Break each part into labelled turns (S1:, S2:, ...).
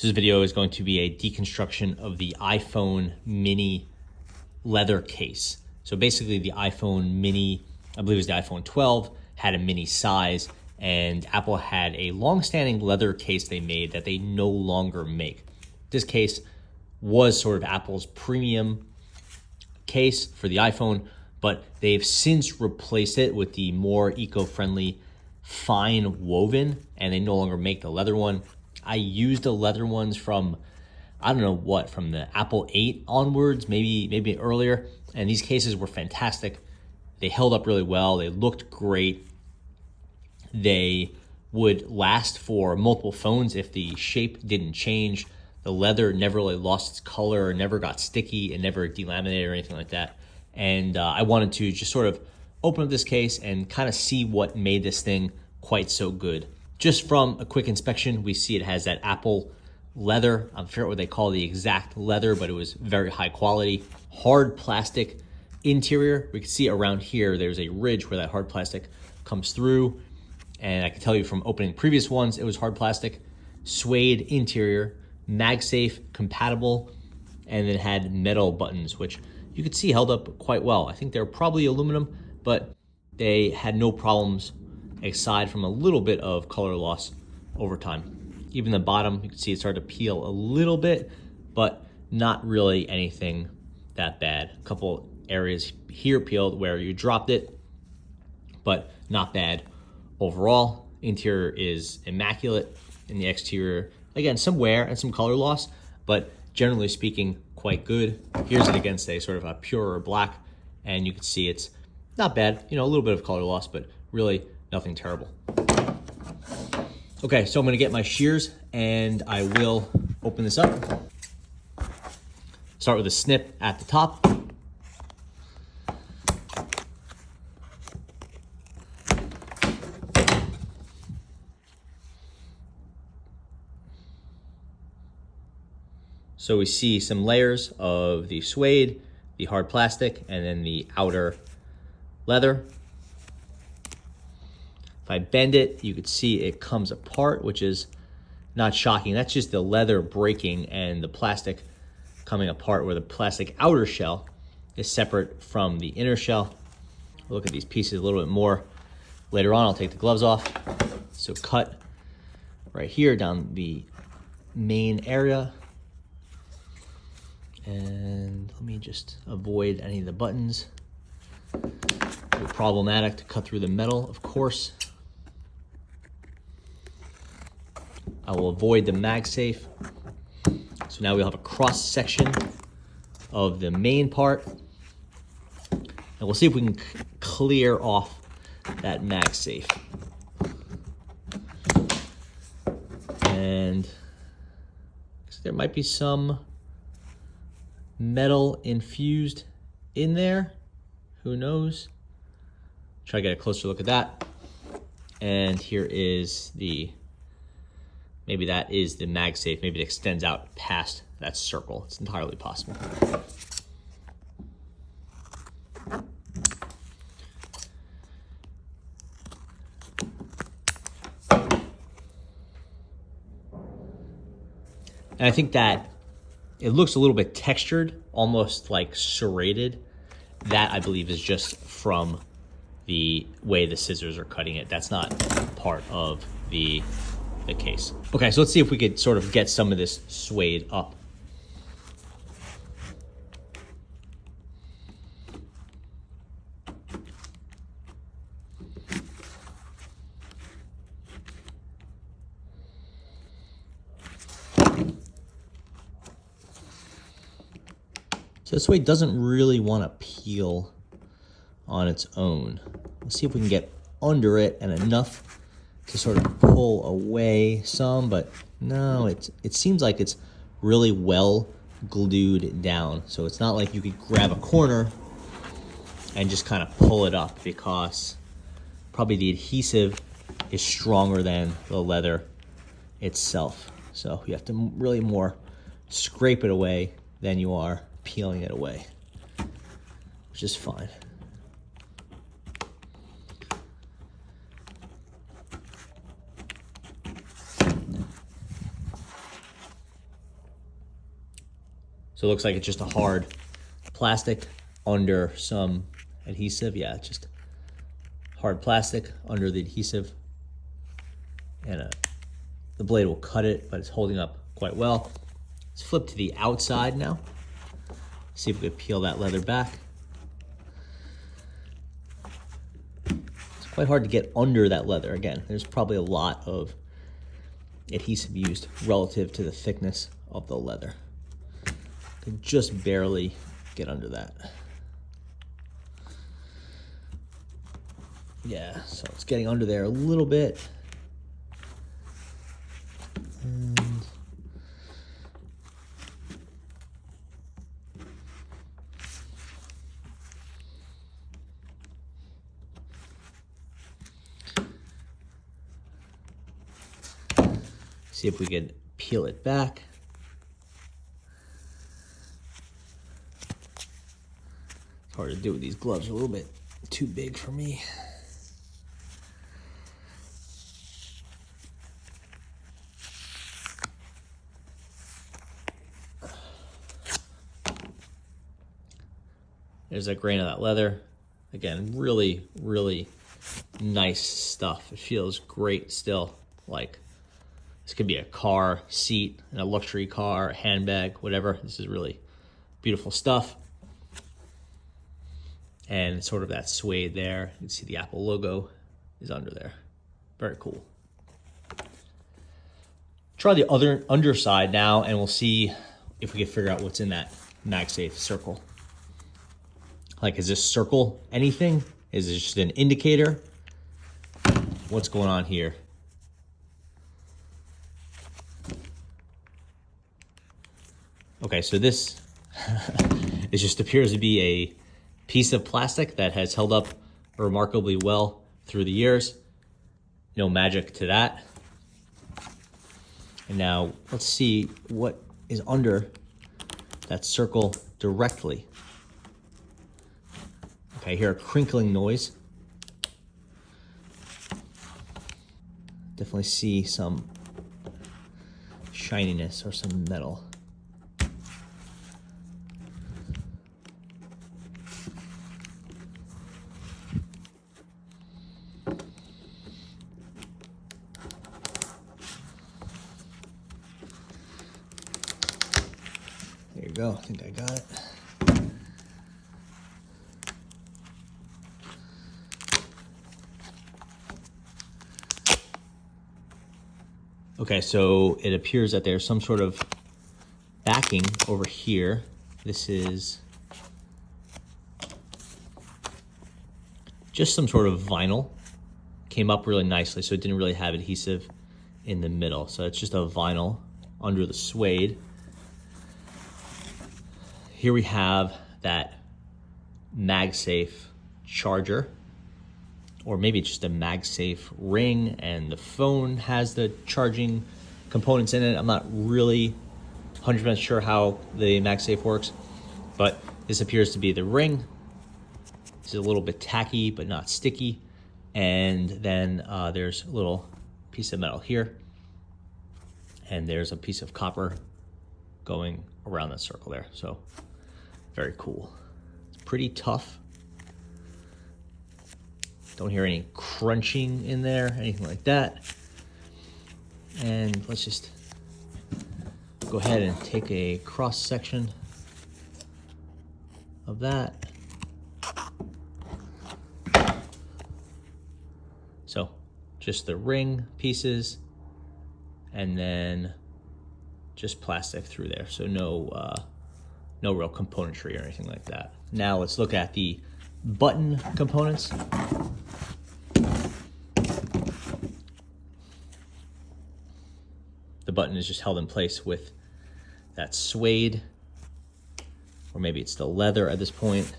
S1: So this video is going to be a deconstruction of the iPhone mini leather case. So basically the iPhone mini, I believe it was the iPhone 12, had a mini size, and Apple had a long-standing leather case they made that they no longer make. This case was sort of Apple's premium case for the iPhone, but they've since replaced it with the more eco-friendly fine woven, and they no longer make the leather one. I used the leather ones from, I don't know what, from the Apple 8 onwards, maybe earlier, and these cases were fantastic. They held up really well. They looked great. They would last for multiple phones if the shape didn't change. The leather never really lost its color, never got sticky, and never delaminated or anything like that. And I wanted to just sort of open up this case and kind of see what made this thing quite so good. Just from a quick inspection, we see it has that Apple leather. I'm not sure what they call the exact leather, but it was very high quality. Hard plastic interior. We can see around here, there's a ridge where that hard plastic comes through. And I can tell you from opening previous ones, it was hard plastic. Suede interior, MagSafe compatible, and it had metal buttons, which you could see held up quite well. I think they're probably aluminum, but they had no problems aside from a little bit of color loss over time. Even the bottom, you can see it started to peel a little bit, but not really anything that bad. A couple areas here peeled where you dropped it, but not bad overall. Interior is immaculate, and the exterior, again, some wear and some color loss, but generally speaking, quite good. Here's it against a sort of a purer black, and you can see it's not bad. You know, a little bit of color loss, but really nothing terrible. Okay, so I'm gonna get my shears and I will open this up. Start with a snip at the top. So we see some layers of the suede, the hard plastic, and then the outer leather. If I bend it, you could see it comes apart, which is not shocking. That's just the leather breaking and the plastic coming apart, where the plastic outer shell is separate from the inner shell. We'll look at these pieces a little bit more later on. I'll take the gloves off. So cut right here down the main area. And let me just avoid any of the buttons. Very problematic to cut through the metal, of course. I will avoid the MagSafe. So now we'll have a cross section of the main part. And we'll see if we can clear off that MagSafe. And there might be some metal infused in there. Who knows? Try to get a closer look at that. And here is maybe that is the MagSafe. Maybe it extends out past that circle. It's entirely possible. And I think that it looks a little bit textured, almost like serrated. That, I believe, is just from the way the scissors are cutting it. That's not part of the case. Okay, so let's see if we could sort of get some of this suede up. So this suede doesn't really want to peel on its own. Let's see if we can get under it and enough to sort of pull away some, but no, it seems like it's really well glued down. So it's not like you could grab a corner and just kind of pull it up, because probably the adhesive is stronger than the leather itself. So you have to really more scrape it away than you are peeling it away, which is fine. So it looks like it's just a hard plastic under some adhesive. Yeah, it's just hard plastic under the adhesive. And the blade will cut it, but it's holding up quite well. Let's flip to the outside now. See if we can peel that leather back. It's quite hard to get under that leather. Again, there's probably a lot of adhesive used relative to the thickness of the leather. Can just barely get under that. Yeah, so it's getting under there a little bit. And see if we can peel it back. It's hard to do with these gloves, a little bit too big for me. There's a grain of that leather. Again, really, really nice stuff. It feels great still. Like this could be a car seat in a luxury car, a handbag, whatever. This is really beautiful stuff. And sort of that suede there. You can see the Apple logo is under there. Very cool. Try the other underside now, and we'll see if we can figure out what's in that MagSafe circle. Like, is this circle anything? Is it just an indicator? What's going on here? Okay, so this it just appears to be a piece of plastic that has held up remarkably well through the years. No magic to that. And now let's see what is under that circle directly. Okay, I hear a crinkling noise. Definitely see some shininess or some metal. There you go, I think I got it. Okay, so it appears that there's some sort of backing over here. This is just some sort of vinyl. Came up really nicely, so it didn't really have adhesive in the middle. So it's just a vinyl under the suede. Here we have that MagSafe charger, or maybe it's just a MagSafe ring and the phone has the charging components in it. I'm not really 100% sure how the MagSafe works, but this appears to be the ring. It's a little bit tacky, but not sticky. And then there's a little piece of metal here. And there's a piece of copper going around that circle there. So very cool. It's pretty tough. Don't hear any crunching in there, anything like that. And let's just go ahead and take a cross section of that. So just the ring pieces and then just plastic through there. So no real componentry or anything like that. Now let's look at the button components. The button is just held in place with that suede, or maybe it's the leather at this point.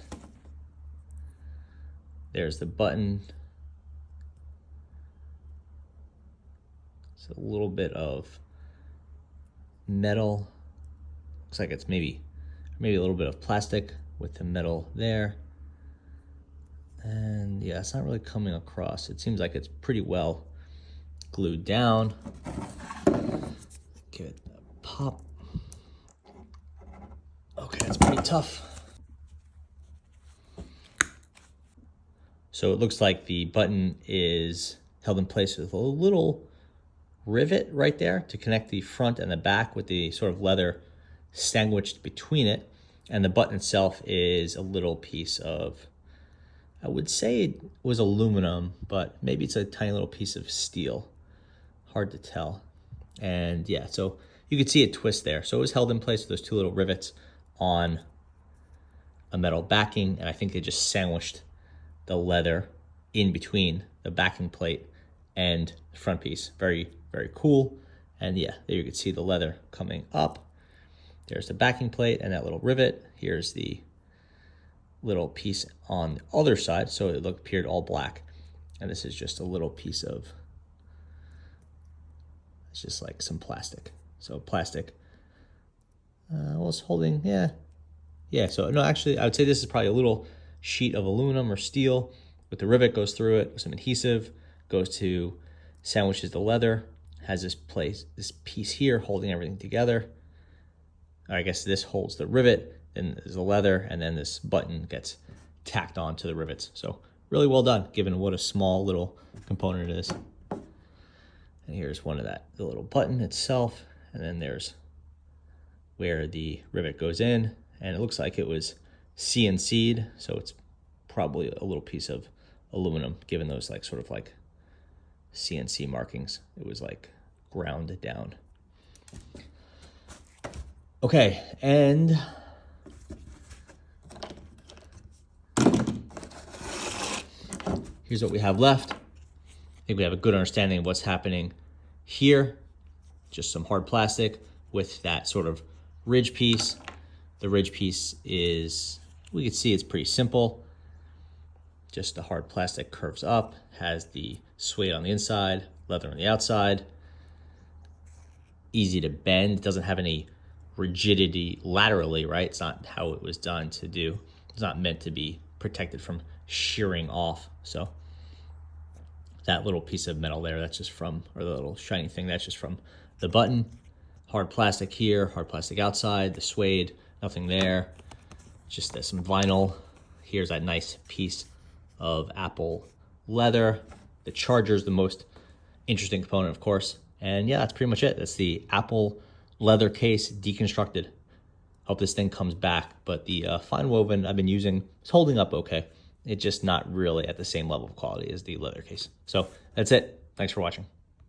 S1: There's the button. It's a little bit of metal. Looks like it's maybe a little bit of plastic with the metal there. And yeah, it's not really coming across. It seems like it's pretty well glued down. Give it a pop. Okay, it's pretty tough. So it looks like the button is held in place with a little rivet right there to connect the front and the back with the sort of leather sandwiched between it. And the button itself is a little piece of, I would say it was aluminum, but maybe it's a tiny little piece of steel. Hard to tell. And yeah, so you could see it twist there. So it was held in place with those two little rivets on a metal backing, and I think they just sandwiched the leather in between the backing plate and the front piece. Very, very cool. And yeah, there you can see the leather coming up. There's the backing plate and that little rivet. Here's the little piece on the other side. So it appeared all black. And this is just a little piece of, it's just like some plastic. So plastic was holding, yeah. So no, actually I would say this is probably a little sheet of aluminum or steel with the rivet goes through it with some adhesive, goes to sandwiches the leather, has this piece here holding everything together. I guess this holds the rivet, then there's the leather, and then this button gets tacked on to the rivets. So really well done, given what a small little component it is. And here's one of the little button itself, and then there's where the rivet goes in, and it looks like it was CNC'd, so it's probably a little piece of aluminum, given those like sort of like CNC markings. It was like ground down. Okay, and here's what we have left. I think we have a good understanding of what's happening here. Just some hard plastic with that sort of ridge piece. The ridge piece is, we can see it's pretty simple. Just the hard plastic curves up, has the suede on the inside, leather on the outside. Easy to bend, doesn't have any rigidity laterally, right? It's not how it was done to do. It's not meant to be protected from shearing off. So that little piece of metal there, that's just from, or the little shiny thing, that's just from the button. Hard plastic here, hard plastic outside, the suede, nothing there. Just some vinyl. Here's that nice piece of Apple leather. The charger is the most interesting component, of course. And yeah, that's pretty much it. That's the Apple leather case deconstructed. Hope this thing comes back, but the fine woven I've been using is holding up okay. It's just not really at the same level of quality as the leather case. So that's it. Thanks for watching.